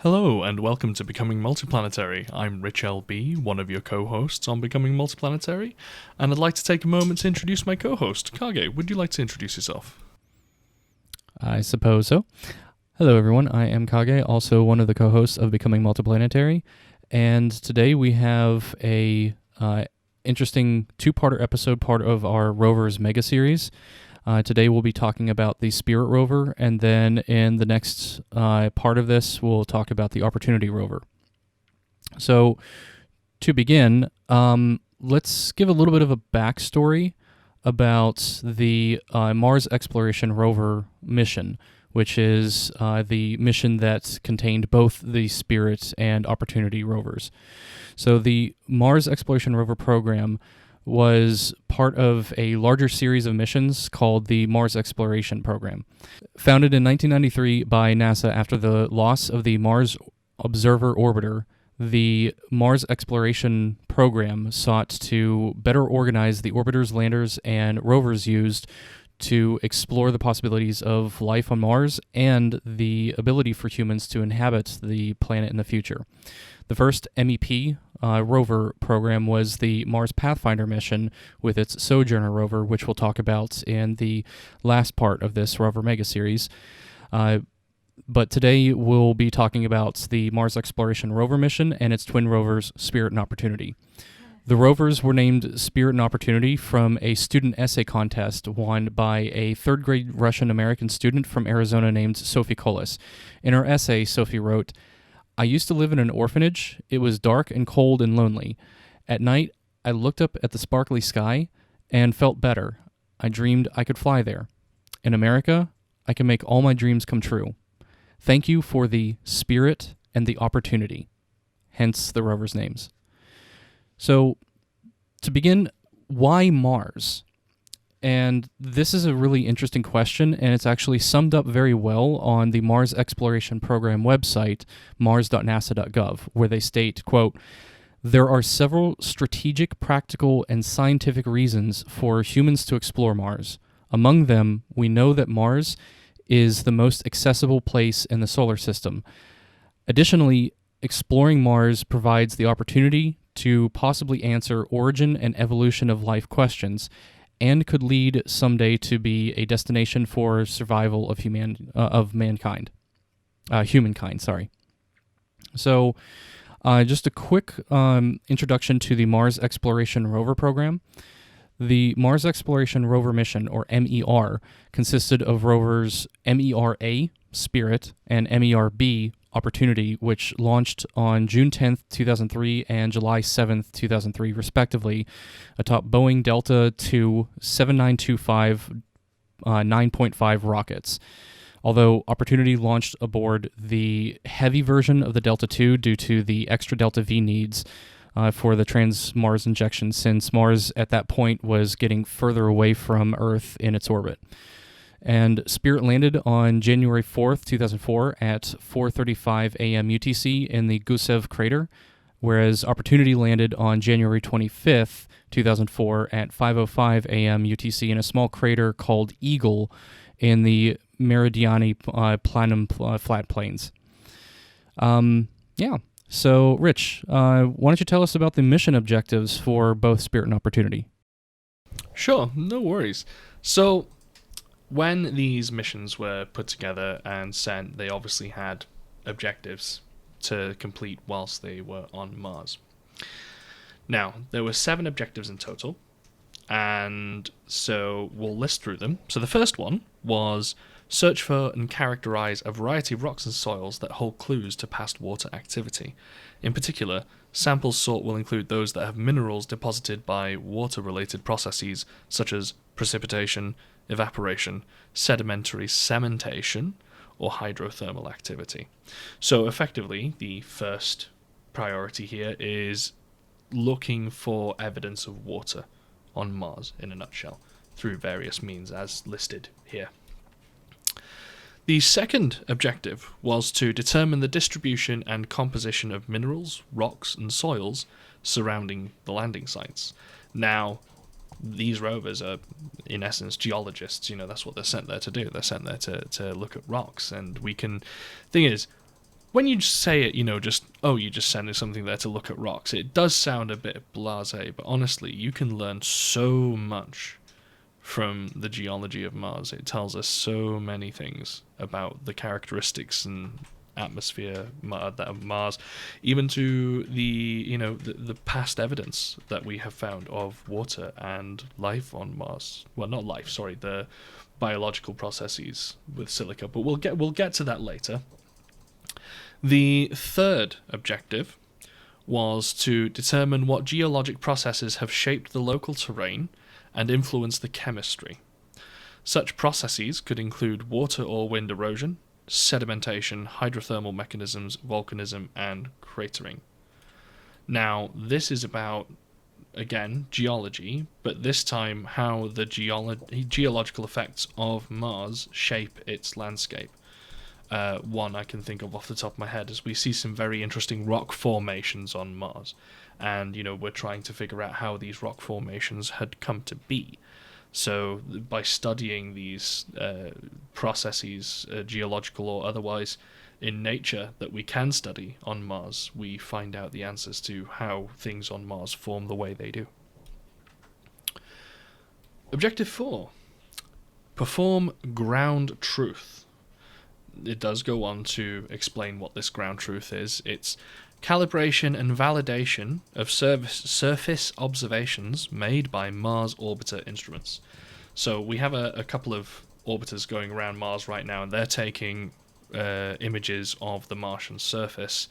Hello and welcome to Becoming Multiplanetary. I'm Rich LB, one of your co-hosts on Becoming Multiplanetary, and I'd like to take a moment to introduce my co-host. Kage, would you like to introduce yourself? I suppose so. Hello everyone, I am Kage, also one of the co-hosts of Becoming Multiplanetary, and today we have a interesting two-parter episode, part of our Rovers mega series. Today we'll be talking about the Spirit Rover, and then in the next part of this, we'll talk about the Opportunity Rover. So, to begin, let's give a little bit of a backstory about the Mars Exploration Rover mission, which is the mission that contained both the Spirit and Opportunity rovers. So the Mars Exploration Rover program was part of a larger series of missions called the Mars Exploration Program. Founded in 1993 by NASA after the loss of the Mars Observer Orbiter, the Mars Exploration Program sought to better organize the orbiters, landers, and rovers used to explore the possibilities of life on Mars and the ability for humans to inhabit the planet in the future. The first MEP rover program was the Mars Pathfinder mission with its Sojourner rover, which we'll talk about in the last part of this Rover Mega series. But today we'll be talking about the Mars Exploration Rover mission and its twin rovers, Spirit and Opportunity. The rovers were named Spirit and Opportunity from a student essay contest won by a third-grade Russian-American student from Arizona named Sophie Kolis. In her essay, Sophie wrote, "I used to live in an orphanage. It was dark and cold and lonely. At night, I looked up at the sparkly sky and felt better. I dreamed I could fly there. In America, I can make all my dreams come true. Thank you for the Spirit and the Opportunity." Hence the rovers' names. So, to begin, why Mars? And this is a really interesting question, and it's actually summed up very well on the Mars Exploration Program website, mars.nasa.gov, where they state, quote, "There are several strategic, practical, and scientific reasons for humans to explore Mars. Among them, we know that Mars is the most accessible place in the solar system. Additionally, exploring Mars provides the opportunity to possibly answer origin and evolution of life questions, and could lead someday to be a destination for survival of humankind. So, just a quick introduction to the Mars Exploration Rover program. The Mars Exploration Rover mission, or MER, consisted of rovers MER-A, Spirit, and MER-B, Opportunity, which launched on June 10th, 2003 and July 7th, 2003, respectively, atop Boeing Delta II 7925 9.5 rockets. Although Opportunity launched aboard the heavy version of the Delta II due to the extra Delta V needs for the trans-Mars injection, since Mars at that point was getting further away from Earth in its orbit. And Spirit landed on January 4th, 2004 at 4:35 a.m. UTC in the Gusev crater, whereas Opportunity landed on January 25th, 2004 at 5:05 a.m. UTC in a small crater called Eagle in the Meridiani Planum flat plains. So Rich, why don't you tell us about the mission objectives for both Spirit and Opportunity? Sure, no worries. So, when these missions were put together and sent, they obviously had objectives to complete whilst they were on Mars. Now, there were 7 objectives in total, and so we'll list through them. So the first one was search for and characterize a variety of rocks and soils that hold clues to past water activity. In particular, samples sought will include those that have minerals deposited by water-related processes such as precipitation, evaporation, sedimentary cementation, or hydrothermal activity. So effectively, the first priority here is looking for evidence of water on Mars, in a nutshell, through various means as listed here. The second objective was to determine the distribution and composition of minerals, rocks, and soils surrounding the landing sites. Now, these rovers are, in essence, geologists. That's what they're sent there to do. They're sent there to look at rocks. And thing is, when you just say it, you're just sending something there to look at rocks, it does sound a bit blasé, but honestly, you can learn so much from the geology of Mars. It tells us so many things about the characteristics and atmosphere of Mars, even to the past evidence that we have found of water and life on Mars. Well, not life, sorry, the biological processes with silica, but we'll get to that later. The third objective was to determine what geologic processes have shaped the local terrain and influenced the chemistry. Such processes could include water or wind erosion, sedimentation, hydrothermal mechanisms, volcanism, and cratering. Now, this is about, again, geology, but this time how the geological effects of Mars shape its landscape. One I can think of off the top of my head is we see some very interesting rock formations on Mars, and we're trying to figure out how these rock formations had come to be. So by studying these processes, geological or otherwise, in nature that we can study on Mars, we find out the answers to how things on Mars form the way they do. Objective 4. Perform ground truth. It does go on to explain what this ground truth is. It's calibration and validation of surface observations made by Mars orbiter instruments. So we have a couple of orbiters going around Mars right now, and they're taking images of the Martian surface.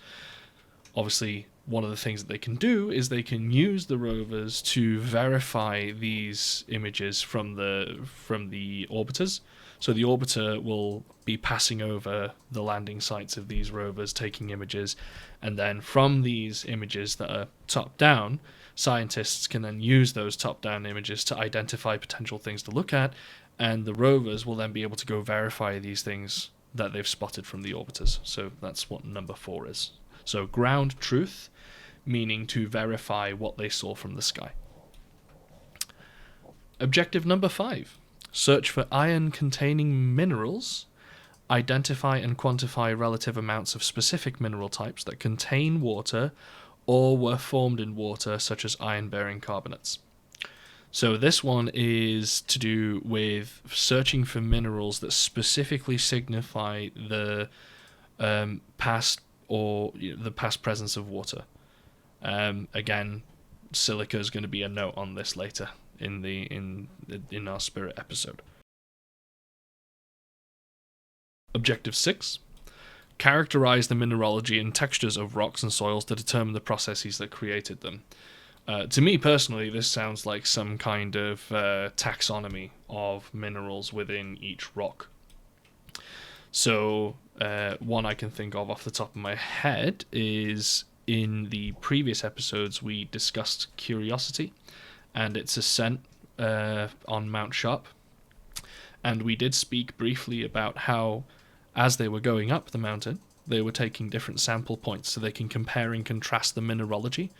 Obviously, one of the things that they can do is they can use the rovers to verify these images from the orbiters. So the orbiter will be passing over the landing sites of these rovers, taking images, and then from these images that are top-down, scientists can then use those top-down images to identify potential things to look at, and the rovers will then be able to go verify these things that they've spotted from the orbiters. So that's what number 4 is. So ground truth, meaning to verify what they saw from the sky. Objective number 5. Search for iron-containing minerals. Identify and quantify relative amounts of specific mineral types that contain water or were formed in water, such as iron-bearing carbonates. So this one is to do with searching for minerals that specifically signify the past presence of water. Again, silica is going to be a note on this later in our spirit episode. Objective 6. Characterize the mineralogy and textures of rocks and soils to determine the processes that created them. To me personally, this sounds like some kind of taxonomy of minerals within each rock. So one I can think of off the top of my head is in the previous episodes we discussed curiosity and its ascent on Mount Sharp. And we did speak briefly about how, as they were going up the mountain, they were taking different sample points so they can compare and contrast the mineralogy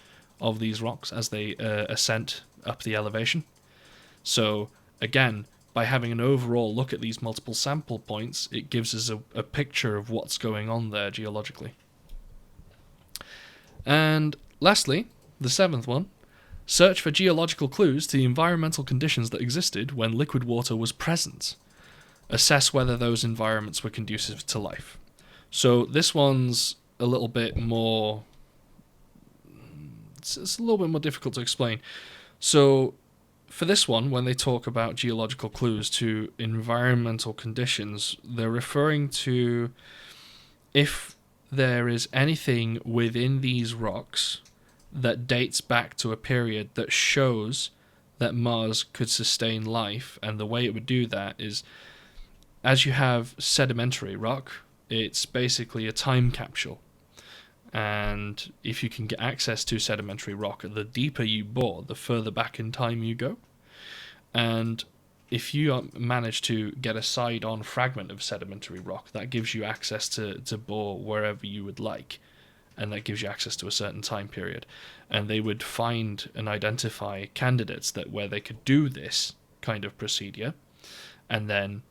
of these rocks as they ascent up the elevation. So, again, by having an overall look at these multiple sample points, it gives us a picture of what's going on there geologically. And lastly, the 7th one, search for geological clues to the environmental conditions that existed when liquid water was present. Assess whether those environments were conducive to life. So this one's a little bit more... It's a little bit more difficult to explain. So for this one, when they talk about geological clues to environmental conditions, they're referring to if there is anything within these rocks that dates back to a period that shows that Mars could sustain life, and the way it would do that is, as you have sedimentary rock, it's basically a time capsule. And if you can get access to sedimentary rock, the deeper you bore, the further back in time you go. And if you manage to get a side-on fragment of sedimentary rock, that gives you access to bore wherever you would like. And that gives you access to a certain time period. And they would find and identify candidates where they could do this kind of procedure, and then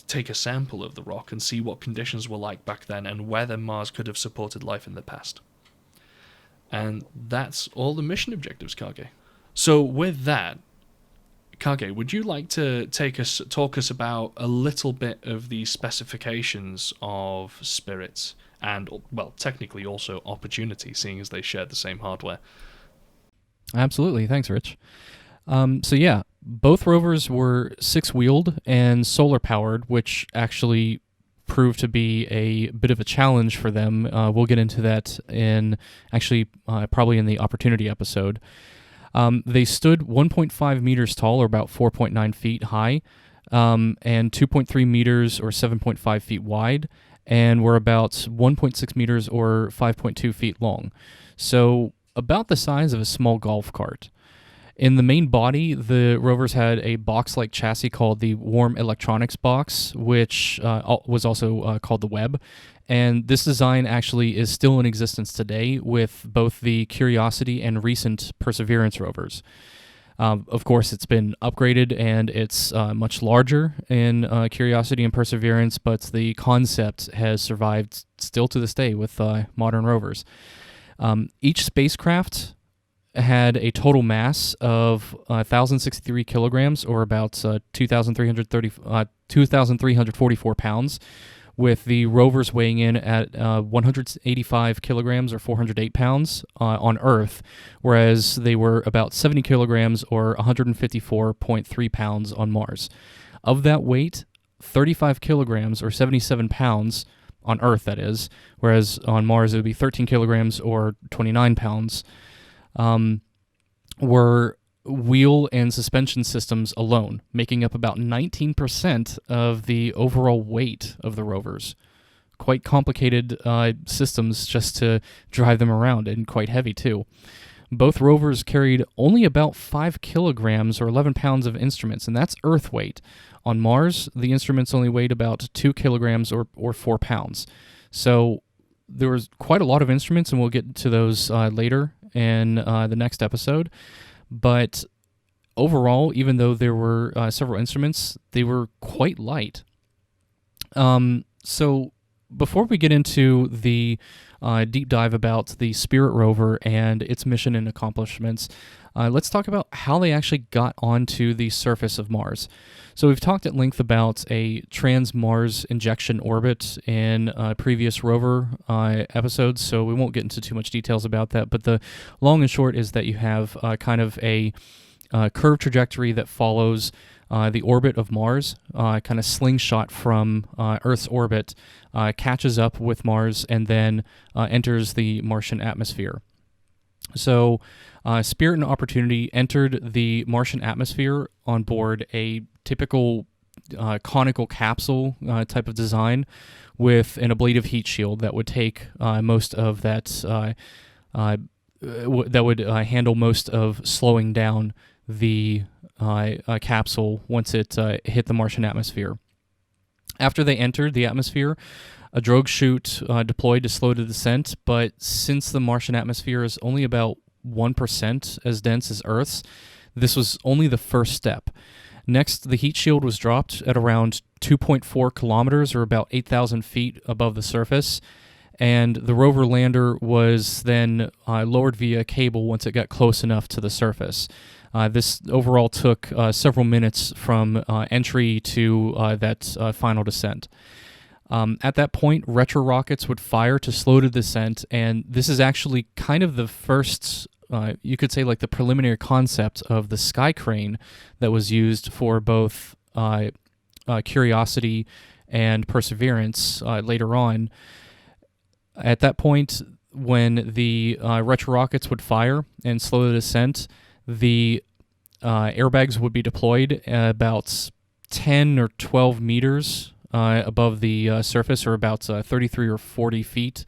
take a sample of the rock and see what conditions were like back then and whether Mars could have supported life in the past. And that's all the mission objectives, Kage. So with that, Kage, would you like to talk us about a little bit of the specifications of spirits and, well, technically also opportunity, seeing as they share the same hardware? Absolutely. Thanks, Rich. So yeah, both rovers were 6-wheeled and solar-powered, which actually proved to be a bit of a challenge for them. We'll get into that in probably in the opportunity episode. They stood 1.5 meters tall, or about 4.9 feet high, and 2.3 meters, or 7.5 feet wide, and were about 1.6 meters, or 5.2 feet long. So about the size of a small golf cart. In the main body, the rovers had a box-like chassis called the Warm Electronics Box, which was also called the Web. And this design actually is still in existence today with both the Curiosity and recent Perseverance rovers. Of course, it's been upgraded and it's much larger in Curiosity and Perseverance, but the concept has survived still to this day with modern rovers. Each spacecraft had a total mass of 1,063 kilograms, or about 2,344 pounds, with the rovers weighing in at 185 kilograms, or 408 pounds, on Earth, whereas they were about 70 kilograms, or 154.3 pounds on Mars. Of that weight, 35 kilograms, or 77 pounds, on Earth, that is, whereas on Mars it would be 13 kilograms, or 29 pounds, were wheel and suspension systems alone, making up about 19% of the overall weight of the rovers. Quite complicated systems just to drive them around, and quite heavy too. Both rovers carried only about 5 kilograms, or 11 pounds of instruments, and that's Earth weight. On Mars, the instruments only weighed about 2 kilograms, or 4 pounds. So there was quite a lot of instruments, and we'll get to those later in the next episode. But overall, even though there were several instruments, they were quite light. So before we get into the deep dive about the Spirit rover and its mission and accomplishments, let's talk about how they actually got onto the surface of Mars. So we've talked at length about a trans-Mars injection orbit in previous rover episodes, so we won't get into too much details about that, but the long and short is that you have kind of a curved trajectory that follows the orbit of Mars, kind of slingshot from Earth's orbit, catches up with Mars, and then enters the Martian atmosphere. So Spirit and Opportunity entered the Martian atmosphere on board a typical conical capsule type of design with an ablative heat shield that would take most of that, that would handle most of slowing down the capsule once it hit the Martian atmosphere. After they entered the atmosphere, a drogue chute deployed to slow the descent, but since the Martian atmosphere is only about 1% as dense as Earth's, this was only the first step. Next, the heat shield was dropped at around 2.4 kilometers, or about 8,000 feet above the surface, and the rover lander was then lowered via cable once it got close enough to the surface. This overall took several minutes from entry to that final descent. At that point, retro rockets would fire to slow the descent, and this is actually kind of the first, you could say, like the preliminary concept of the sky crane that was used for both Curiosity and Perseverance later on. At that point, when the retro rockets would fire and slow the descent, the airbags would be deployed about 10 or 12 meters above the surface, or about 33 or 40 feet.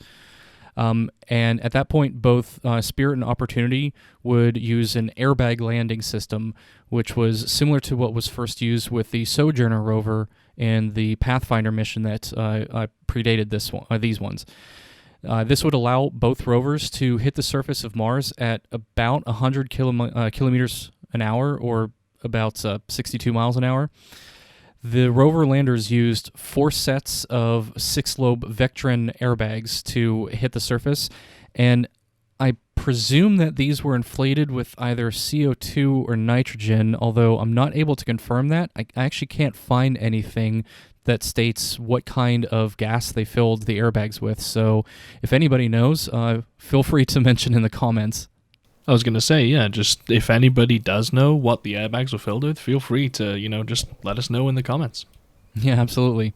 And at that point, both Spirit and Opportunity would use an airbag landing system, which was similar to what was first used with the Sojourner rover and the Pathfinder mission that predated these ones. This would allow both rovers to hit the surface of Mars at about 100 kilometers an hour, or about 62 miles an hour. The rover landers used 4 sets of 6-lobe Vectran airbags to hit the surface, and I presume that these were inflated with either CO2 or nitrogen, although I'm not able to confirm that. I actually can't find anything that states what kind of gas they filled the airbags with, so if anybody knows, feel free to mention in the comments. I was going to say, yeah, just if anybody does know what the airbags were filled with, feel free to, just let us know in the comments. Yeah, absolutely.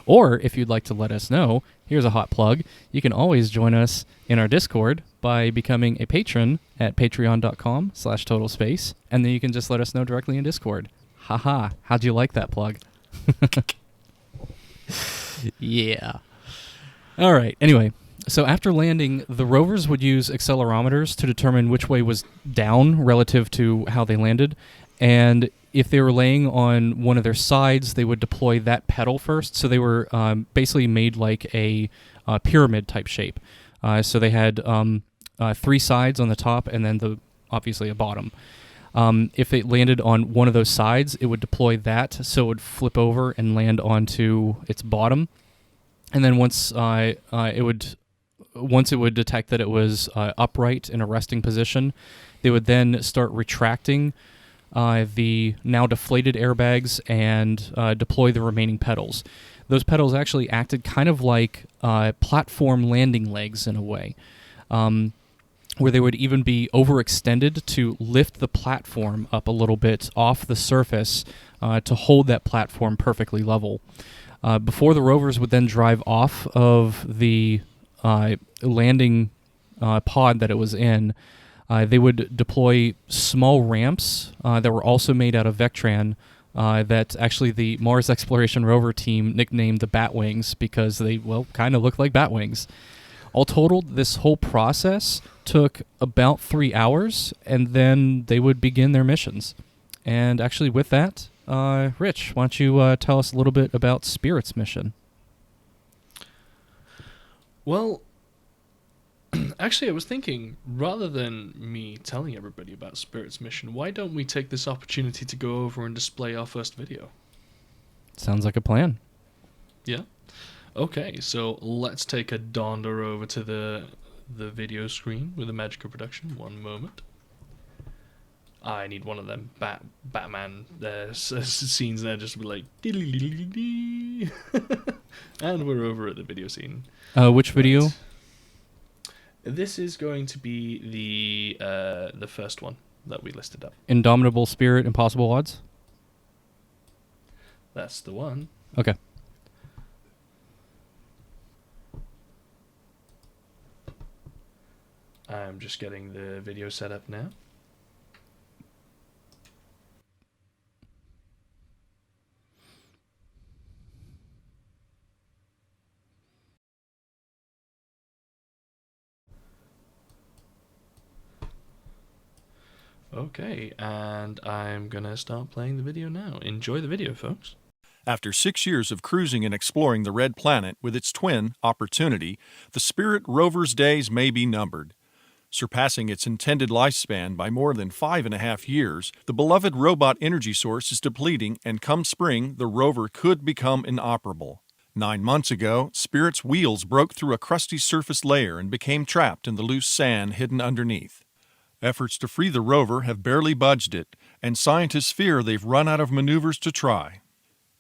Or if you'd like to let us know, here's a hot plug. You can always join us in our Discord by becoming a patron at patreon.com/totalspace, and then you can just let us know directly in Discord. Haha, how'd you like that plug? Yeah. All right, anyway. So after landing, the rovers would use accelerometers to determine which way was down relative to how they landed, and if they were laying on one of their sides, they would deploy that pedal first. So they were basically made like a pyramid-type shape. So they had 3 sides on the top and then obviously a bottom. If it landed on one of those sides, it would deploy that, so it would flip over and land onto its bottom. And then once it would detect that it was upright in a resting position, they would then start retracting the now deflated airbags and deploy the remaining pedals. Those pedals actually acted kind of like platform landing legs in a way, where they would even be overextended to lift the platform up a little bit off the surface to hold that platform perfectly level. Before the rovers would then drive off of the landing pod that it was in, they would deploy small ramps that were also made out of Vectran that actually the Mars Exploration Rover team nicknamed the Batwings because they, kind of look like Batwings. All totaled, this whole process took about 3 hours, and then they would begin their missions. And actually with that, Rich, why don't you tell us a little bit about Spirit's mission? Well, actually, I was thinking, rather than me telling everybody about Spirit's mission, why don't we take this opportunity to go over and display our first video? Sounds like a plan. Yeah? Okay, so let's take a donder over to the video screen with the magical production. One moment. I need one of them Batman scenes there just to be like... And we're over at the video scene. Which video? Right. This is going to be the first one that we listed up. Indomitable Spirit, Impossible Odds? That's the one. Okay. I'm just getting the video set up now. Okay, and I'm gonna start playing the video now. Enjoy the video, folks. After 6 years of cruising and exploring the Red Planet with its twin, Opportunity, the Spirit rover's days may be numbered. Surpassing its intended lifespan by more than 5.5 years, the beloved robot energy source is depleting, and come spring, the rover could become inoperable. 9 months ago, Spirit's wheels broke through a crusty surface layer and became trapped in the loose sand hidden underneath. Efforts to free the rover have barely budged it, and scientists fear they've run out of maneuvers to try.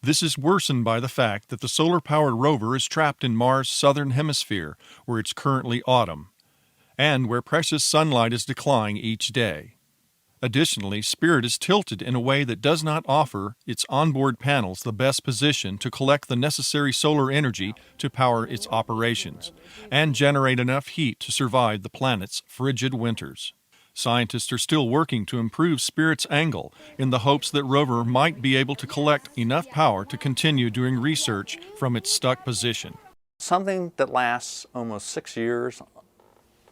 This is worsened by the fact that the solar-powered rover is trapped in Mars' southern hemisphere, where it's currently autumn, and where precious sunlight is declining each day. Additionally, Spirit is tilted in a way that does not offer its onboard panels the best position to collect the necessary solar energy to power its operations, and generate enough heat to survive the planet's frigid winters. Scientists are still working to improve Spirit's angle in the hopes that rover might be able to collect enough power to continue doing research from its stuck position. Something that lasts almost 6 years,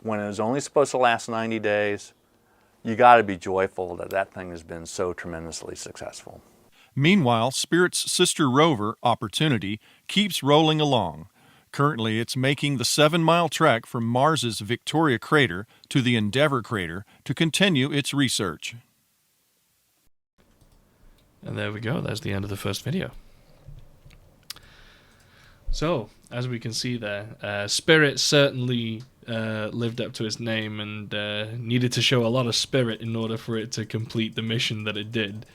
when it was only supposed to last 90 days, you got to be joyful that that thing has been so tremendously successful. Meanwhile, Spirit's sister rover, Opportunity, keeps rolling along. Currently, it's making the 7-mile trek from Mars's Victoria crater to the Endeavour crater to continue its research. And there we go. That's the end of the first video. So, as we can see there, Spirit certainly lived up to its name and needed to show a lot of spirit in order for it to complete the mission that it did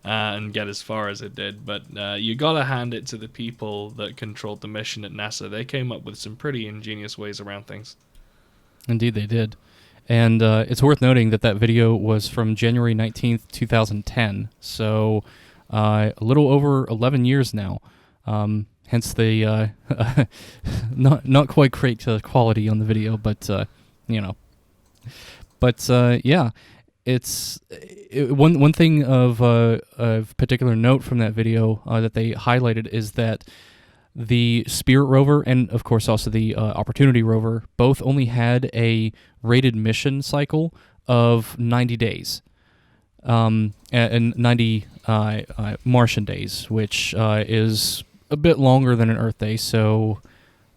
and get as far as it did. But you gotta hand it to the people that controlled the mission at NASA. They came up with some pretty ingenious ways around things. Indeed, they did. And it's worth noting that that video was from January 19th, 2010. So a little over 11 years now. Hence the not quite great quality on the video, but yeah, one thing of particular note from that video that they highlighted is that the Spirit rover and of course also the Opportunity rover both only had a rated mission cycle of 90 days. And 90 Martian days, which is a bit longer than an Earth day. So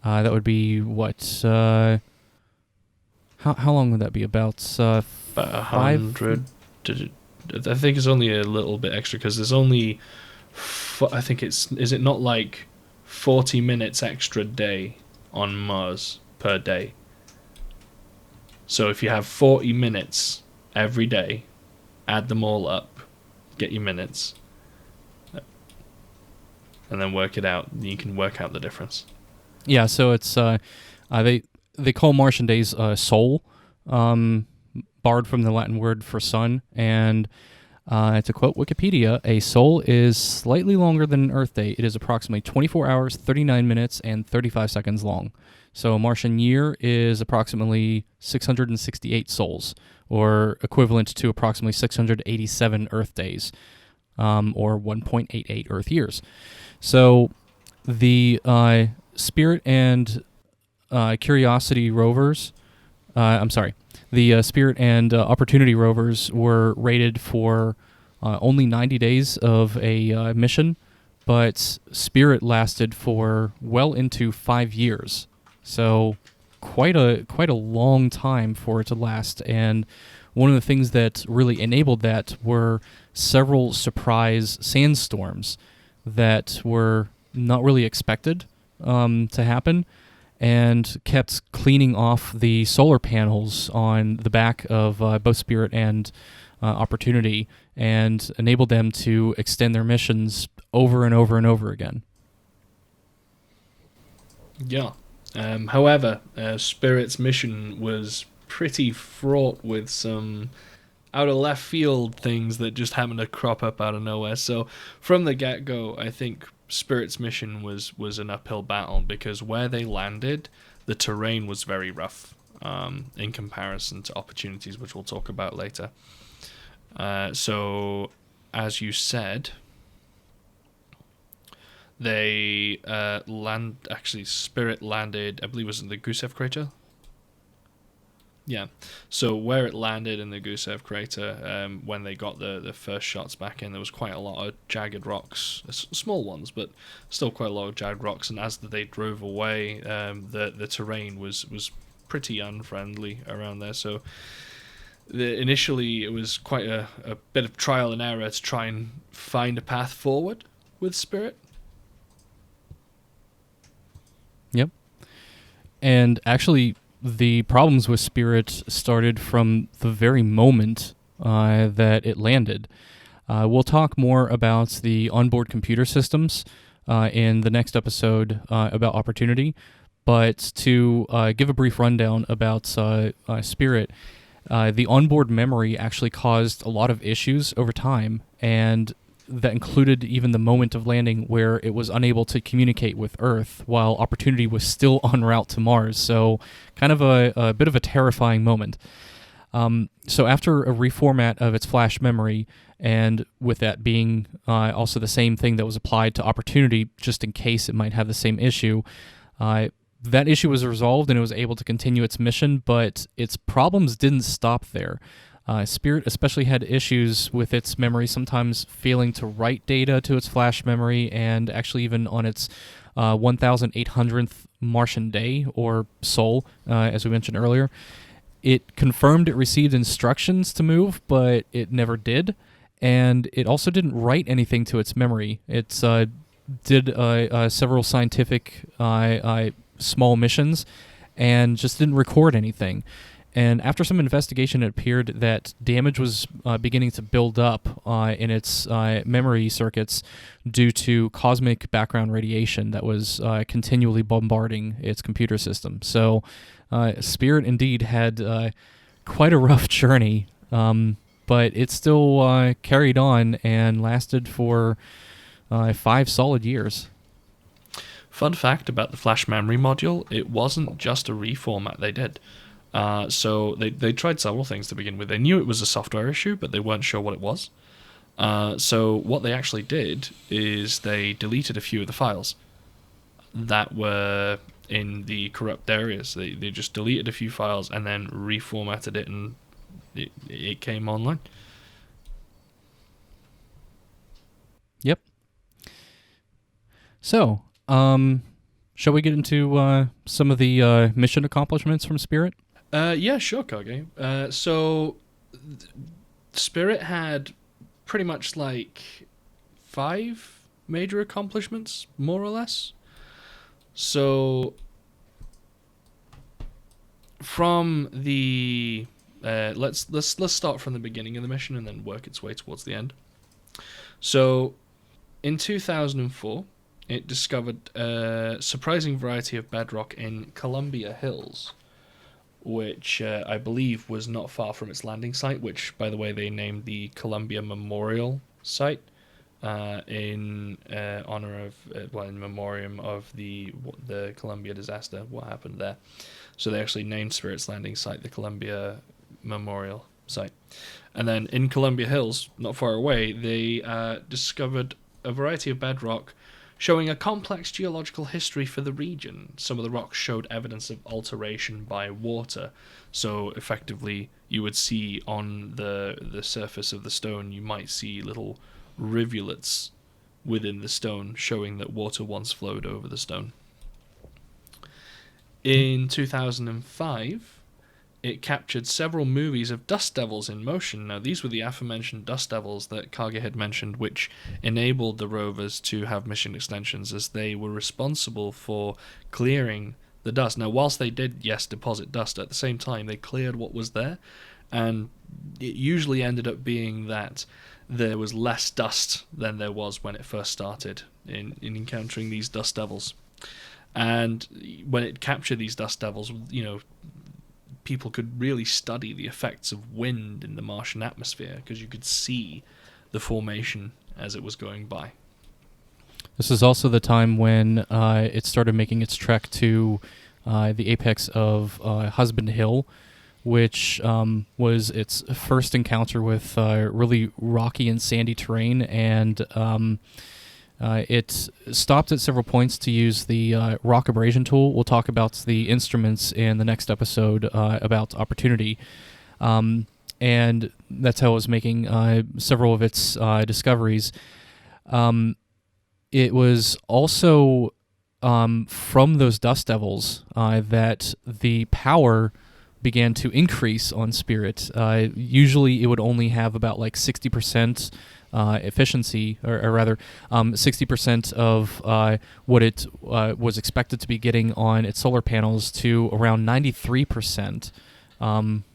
that would be what? How long would that be? About 100. I think it's only a little bit extra because there's only. I think is it not like 40 minutes extra day on Mars per day? So if you have 40 minutes every day, add them all up, get your minutes, and then work it out. You can work out the difference. Yeah, so it's they call Martian days sol, borrowed from the Latin word for sun, and to quote Wikipedia, a sol is slightly longer than an Earth day. It is approximately 24 hours, 39 minutes, and 35 seconds long. So a Martian year is approximately 668 sols, or equivalent to approximately 687 Earth days, or 1.88 Earth years. So the Spirit and Curiosity rovers, the Spirit and Opportunity rovers were rated for only 90 days of a mission, but Spirit lasted for well into 5 years. So quite a long time for it to last, and one of the things that really enabled that were several surprise sandstorms that were not really expected to happen, and kept cleaning off the solar panels on the back of both Spirit and Opportunity, and enabled them to extend their missions over and over and over again. Yeah. However, Spirit's mission was pretty fraught with some out of left field things that just happened to crop up out of nowhere. So from the get-go, I think Spirit's mission was an uphill battle, because where they landed, the terrain was very rough in comparison to Opportunities, which we'll talk about later. So, as you said, they Spirit landed, I believe it was in the Gusev crater. Yeah, so where it landed in the Gusev crater, when they got the first shots back in, there was quite a lot of jagged rocks, small ones, but still quite a lot of jagged rocks. And as they drove away, the terrain was pretty unfriendly around there. So initially it was quite a bit of trial and error to try and find a path forward with Spirit. Yep. And actually, the problems with Spirit started from the very moment that it landed. We'll talk more about the onboard computer systems in the next episode about Opportunity, but to give a brief rundown about Spirit, the onboard memory actually caused a lot of issues over time, and that included even the moment of landing where it was unable to communicate with Earth while Opportunity was still en route to Mars. So kind of a bit of a terrifying moment. So after a reformat of its flash memory, and with that being also the same thing that was applied to Opportunity just in case it might have the same issue, that issue was resolved and it was able to continue its mission, but its problems didn't stop there. Spirit especially had issues with its memory, sometimes failing to write data to its flash memory, and actually even on its 1,800th Martian day, or sol, as we mentioned earlier. It confirmed it received instructions to move, but it never did, and it also didn't write anything to its memory. Its did several scientific small missions and just didn't record anything. And after some investigation, it appeared that damage was beginning to build up in its memory circuits due to cosmic background radiation that was continually bombarding its computer system. So Spirit indeed had quite a rough journey, but it still carried on and lasted for 5 solid years. Fun fact about the flash memory module, it wasn't just a reformat they did. So they tried several things to begin with. They knew it was a software issue, but they weren't sure what it was. So what they actually did is they deleted a few of the files that were in the corrupt areas. They just deleted a few files and then reformatted it, and it came online. Yep. So, shall we get into some of the mission accomplishments from Spirit? Yeah, sure, Kage. So, Spirit had pretty much like 5 major accomplishments, more or less. So, from the let's start from the beginning of the mission and then work its way towards the end. So, in 2004, it discovered a surprising variety of bedrock in Columbia Hills, which I believe was not far from its landing site, which, by the way, they named the Columbia Memorial Site in honor of, in memoriam of the Columbia disaster, what happened there. So they actually named Spirit's landing site the Columbia Memorial Site. And then in Columbia Hills, not far away, they discovered a variety of bedrock showing a complex geological history for the region. Some of the rocks showed evidence of alteration by water. So effectively, you would see on the surface of the stone, you might see little rivulets within the stone, showing that water once flowed over the stone. In 2005, it captured several movies of dust devils in motion. Now, these were the aforementioned dust devils that Kage had mentioned, which enabled the rovers to have mission extensions, as they were responsible for clearing the dust. Now, whilst they did, yes, deposit dust, at the same time, they cleared what was there, and it usually ended up being that there was less dust than there was when it first started in encountering these dust devils. And when it captured these dust devils, people could really study the effects of wind in the Martian atmosphere, because you could see the formation as it was going by. This is also the time when it started making its trek to the apex of Husband Hill, which was its first encounter with really rocky and sandy terrain, and it stopped at several points to use the rock abrasion tool. We'll talk about the instruments in the next episode about Opportunity. And that's how it was making several of its discoveries. It was also from those dust devils that the power began to increase on Spirit. Usually it would only have about like 60% efficiency, or rather 60% of what it was expected to be getting on its solar panels, to around 93%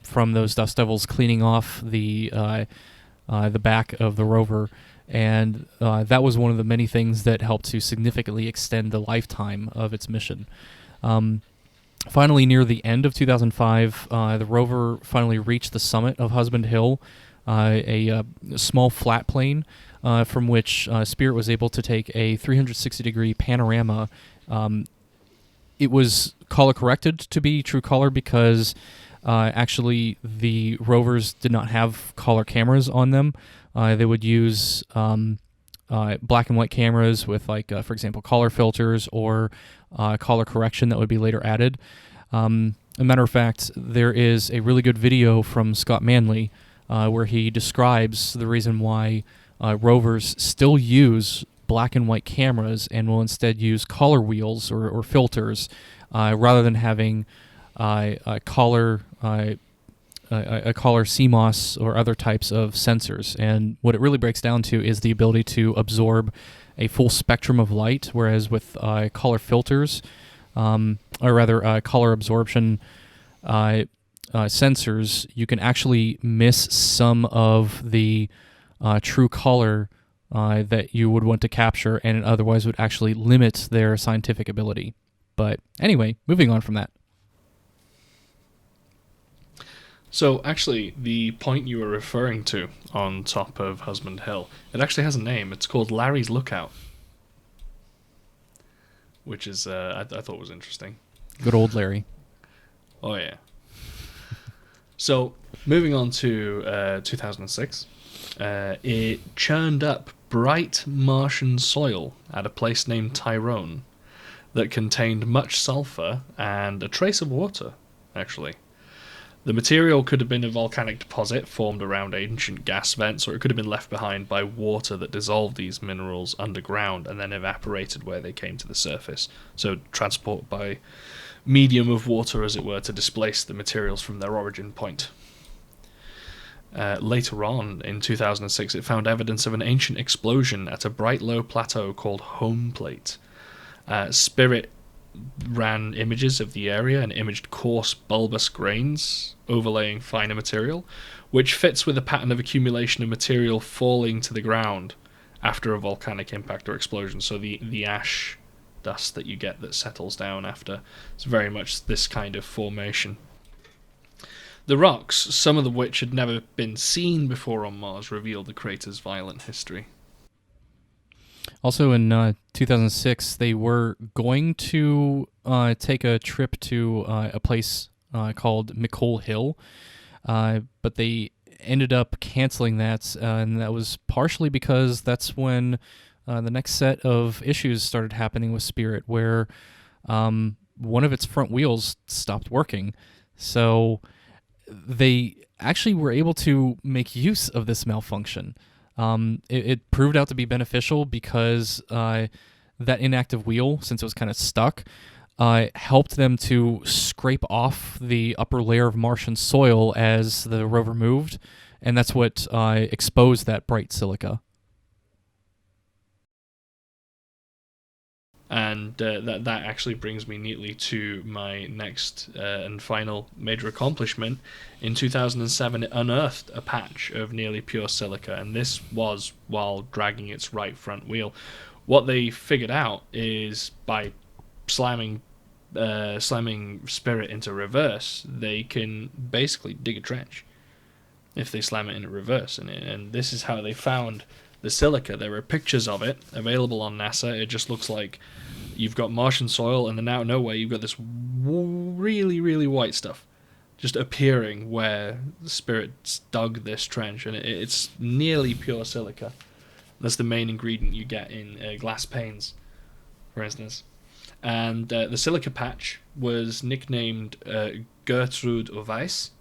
from those dust devils cleaning off the back of the rover. And that was one of the many things that helped to significantly extend the lifetime of its mission. Finally, near the end of 2005, the rover finally reached the summit of Husband Hill, a small flat plane from which Spirit was able to take a 360-degree panorama. It was color-corrected to be true color because actually the rovers did not have color cameras on them. They would use black and white cameras with, like, for example, color filters or color correction that would be later added. A matter of fact, there is a really good video from Scott Manley where he describes the reason why rovers still use black and white cameras and will instead use color wheels or filters rather than having a color CMOS or other types of sensors. And what it really breaks down to is the ability to absorb a full spectrum of light, whereas with color filters, or rather color absorption sensors, you can actually miss some of the true color that you would want to capture, and it otherwise would actually limit their scientific ability. But anyway, moving on from that. So, actually, the point you were referring to on top of Husband Hill, it actually has a name. It's called Larry's Lookout, which is, I thought was interesting. Good old Larry. Oh, yeah. So, moving on to 2006, it churned up bright Martian soil at a place named Tyrone that contained much sulfur and a trace of water, actually. The material could have been a volcanic deposit formed around ancient gas vents, or it could have been left behind by water that dissolved these minerals underground and then evaporated where they came to the surface. So transport by medium of water, as it were, to displace the materials from their origin point. Later on, in 2006, it found evidence of an ancient explosion at a bright low plateau called Home Plate. Spirit ran images of the area and imaged coarse bulbous grains overlaying finer material, which fits with a pattern of accumulation of material falling to the ground after a volcanic impact or explosion. So the ash dust that you get that settles down after is very much this kind of formation. The rocks, some of which had never been seen before on Mars, revealed the crater's violent history. Also in 2006, they were going to take a trip to a place called McColl Hill, but they ended up canceling that, and that was partially because that's when the next set of issues started happening with Spirit, where one of its front wheels stopped working. So they actually were able to make use of this malfunction. It proved out to be beneficial because that inactive wheel, since it was kind of stuck, helped them to scrape off the upper layer of Martian soil as the rover moved, and that's what exposed that bright silica. And that actually brings me neatly to my next and final major accomplishment. In 2007, it unearthed a patch of nearly pure silica, and this was while dragging its right front wheel. What they figured out is by slamming Spirit into reverse, they can basically dig a trench if they slam it into reverse. And this is how they found the silica. There are pictures of it available on NASA. It just looks like you've got Martian soil, and then out of nowhere you've got this really, really white stuff just appearing where the Spirit dug this trench, and it's nearly pure silica. That's the main ingredient you get in glass panes, for instance. And the silica patch was nicknamed Gertrude Weiss,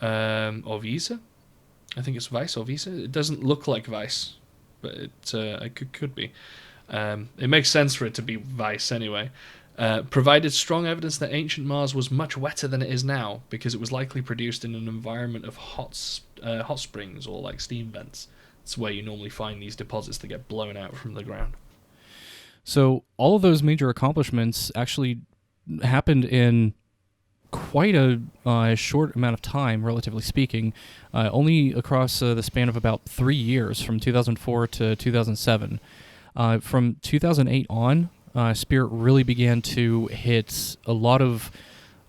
or Wiese. I think it's Weiss or Wiese. It doesn't look like Weiss, but it could be. It makes sense for it to be Weiss anyway. Provided strong evidence that ancient Mars was much wetter than it is now, because it was likely produced in an environment of hot springs or like steam vents. It's where you normally find these deposits that get blown out from the ground. So all of those major accomplishments actually happened in quite a short amount of time, relatively speaking, only across the span of about 3 years, from 2004 to 2007. From 2008 on, Spirit really began to hit a lot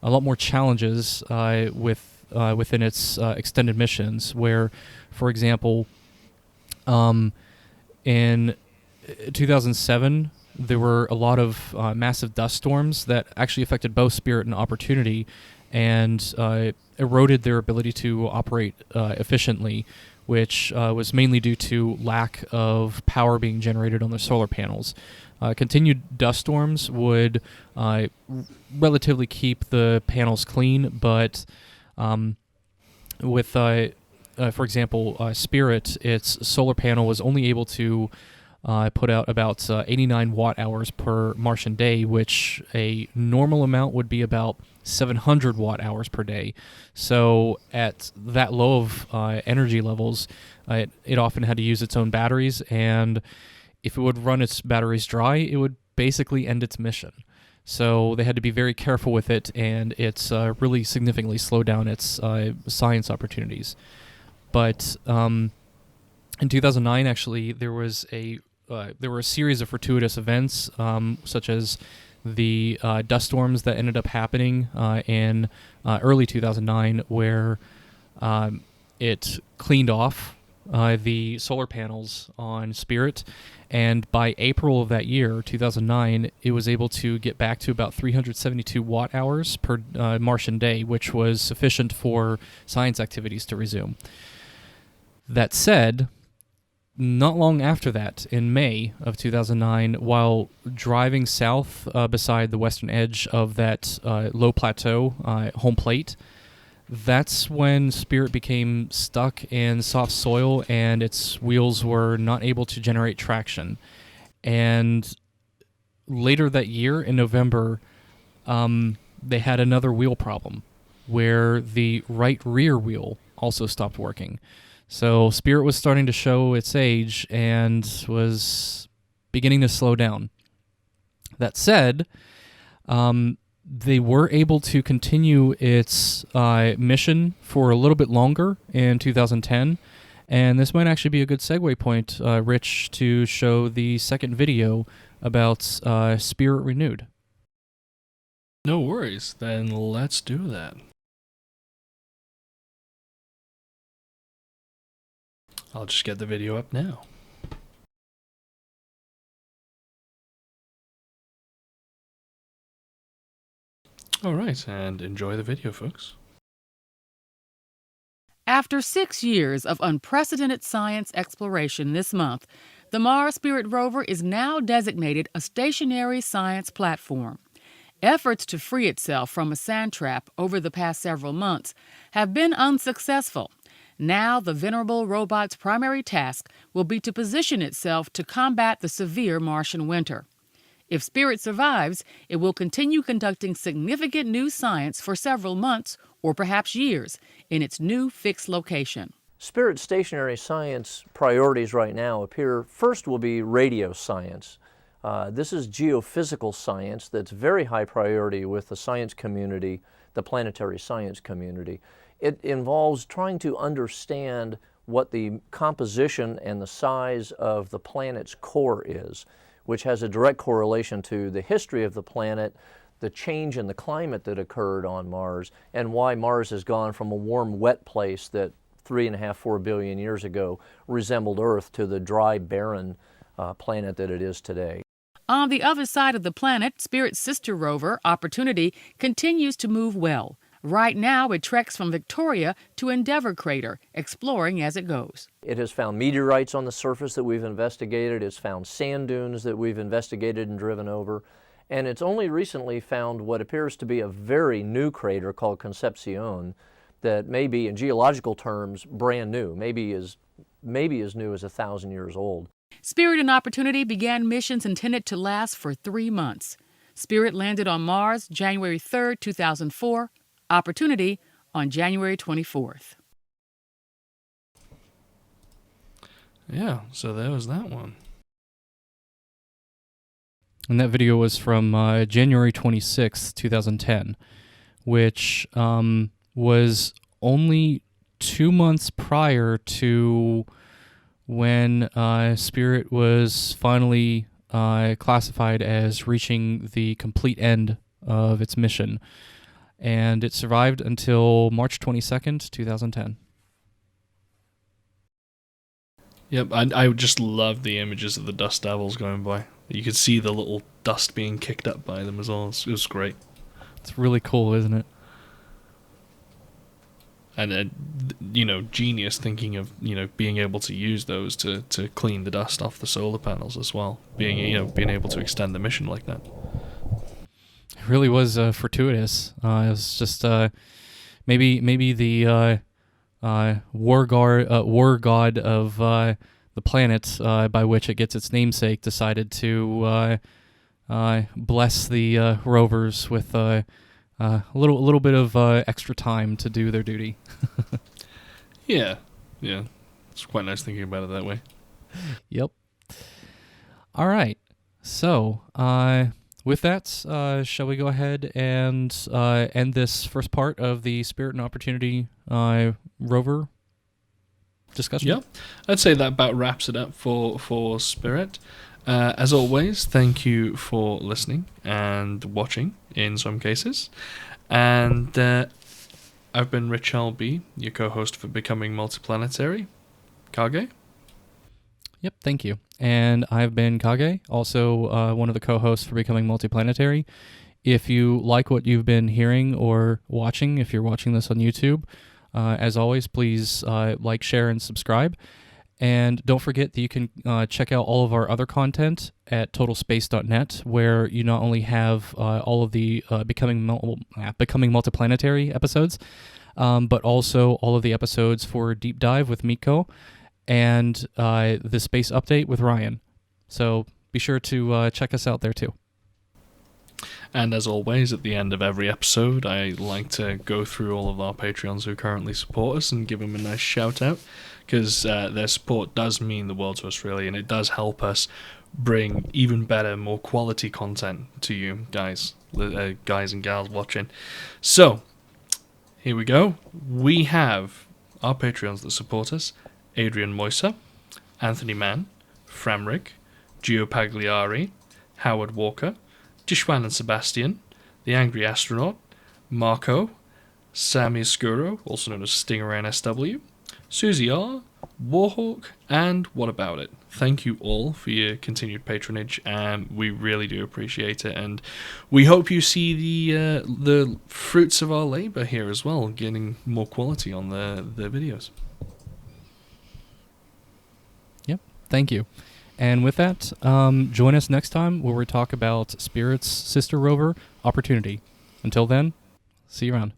more challenges within its extended missions, where, for example, in 2007, there were a lot of massive dust storms that actually affected both Spirit and Opportunity, and eroded their ability to operate efficiently, which was mainly due to lack of power being generated on the solar panels. Continued dust storms would relatively keep the panels clean, but with, for example, Spirit, its solar panel was only able to put out about 89 watt-hours per Martian day, which a normal amount would be about 700 watt-hours per day. So at that low of energy levels, it often had to use its own batteries, and if it would run its batteries dry, it would basically end its mission. So they had to be very careful with it, and it's really significantly slowed down its science opportunities. But in 2009, actually, there were a series of fortuitous events, such as the dust storms that ended up happening in early 2009, where it cleaned off the solar panels on Spirit, and by April of that year, 2009, it was able to get back to about 372 watt-hours per Martian day, which was sufficient for science activities to resume. That said, not long after that, in May of 2009, while driving south beside the western edge of that low plateau, home plate, that's when Spirit became stuck in soft soil and its wheels were not able to generate traction. And later that year, in November, they had another wheel problem where the right rear wheel also stopped working. So Spirit was starting to show its age and was beginning to slow down. That said, they were able to continue its mission for a little bit longer in 2010, and this might actually be a good segue point, Rich, to show the second video about Spirit Renewed. No worries, then let's do that. I'll just get the video up now. Alright, and enjoy the video, folks. After 6 years of unprecedented science exploration this month, the Mars Spirit rover is now designated a stationary science platform. Efforts to free itself from a sand trap over the past several months have been unsuccessful. Now the venerable robot's primary task will be to position itself to combat the severe Martian winter. If Spirit survives, it will continue conducting significant new science for several months or perhaps years in its new fixed location. Spirit's stationary science priorities right now appear first will be radio science. This is geophysical science that's very high priority with the science community, the planetary science community. It involves trying to understand what the composition and the size of the planet's core is, which has a direct correlation to the history of the planet, the change in the climate that occurred on Mars, and why Mars has gone from a warm, wet place that 3.5–4 billion years ago resembled Earth to the dry, barren planet that it is today. On the other side of the planet, Spirit's sister rover, Opportunity, continues to move well. Right now, it treks from Victoria to Endeavour Crater, exploring as it goes. It has found meteorites on the surface that we've investigated. It's found sand dunes that we've investigated and driven over. And it's only recently found what appears to be a very new crater called Concepcion that may be, in geological terms, brand new, maybe as new as 1,000 years old. Spirit and Opportunity began missions intended to last for 3 months. Spirit landed on Mars January 3, 2004. Opportunity on January 24th. Yeah, so there was that one. And that video was from January 26th, 2010, which was only 2 months prior to when Spirit was finally classified as reaching the complete end of its mission. And it survived until March 22nd, 2010. Yep, I just love the images of the dust devils going by. You could see the little dust being kicked up by them as well. It was great. It's really cool, isn't it? And, genius thinking of, being able to use those to clean the dust off the solar panels as well. Being able to extend the mission like that. It really was fortuitous. It was just maybe the war god of the planet by which it gets its namesake decided to bless the rovers with a little bit of extra time to do their duty. Yeah, it's quite nice thinking about it that way. Yep. All right. So, with that, shall we go ahead and end this first part of the Spirit and Opportunity Rover discussion? Yeah, I'd say that about wraps it up for Spirit. As always, thank you for listening and watching in some cases. And I've been Rich L.B., your co-host for Becoming Multiplanetary. Kage? Yep, thank you. And I've been Kage, also one of the co-hosts for Becoming Multiplanetary. If you like what you've been hearing or watching, if you're watching this on YouTube, as always, please like, share, and subscribe. And don't forget that you can check out all of our other content at totalspace.net, where you not only have all of the Becoming Multiplanetary episodes, but also all of the episodes for Deep Dive with Miko and the Space Update with Ryan. So be sure to check us out there too. And as always, at the end of every episode, I like to go through all of our Patreons who currently support us and give them a nice shout out, because their support does mean the world to us, really, and it does help us bring even better, more quality content to you guys and gals watching. So, here we go. We have our Patreons that support us: Adrian Moisa, Anthony Mann, Framrig, Gio Pagliari, Howard Walker, Jishwan and Sebastian, The Angry Astronaut, Marco, Sammy Escuro, also known as Stinger NSW, Susie R, Warhawk, and What About It. Thank you all for your continued patronage, and we really do appreciate it, and we hope you see the fruits of our labor here as well, getting more quality on the videos. Yep, thank you. And with that, join us next time where we talk about Spirit's sister rover, Opportunity. Until then, see you around.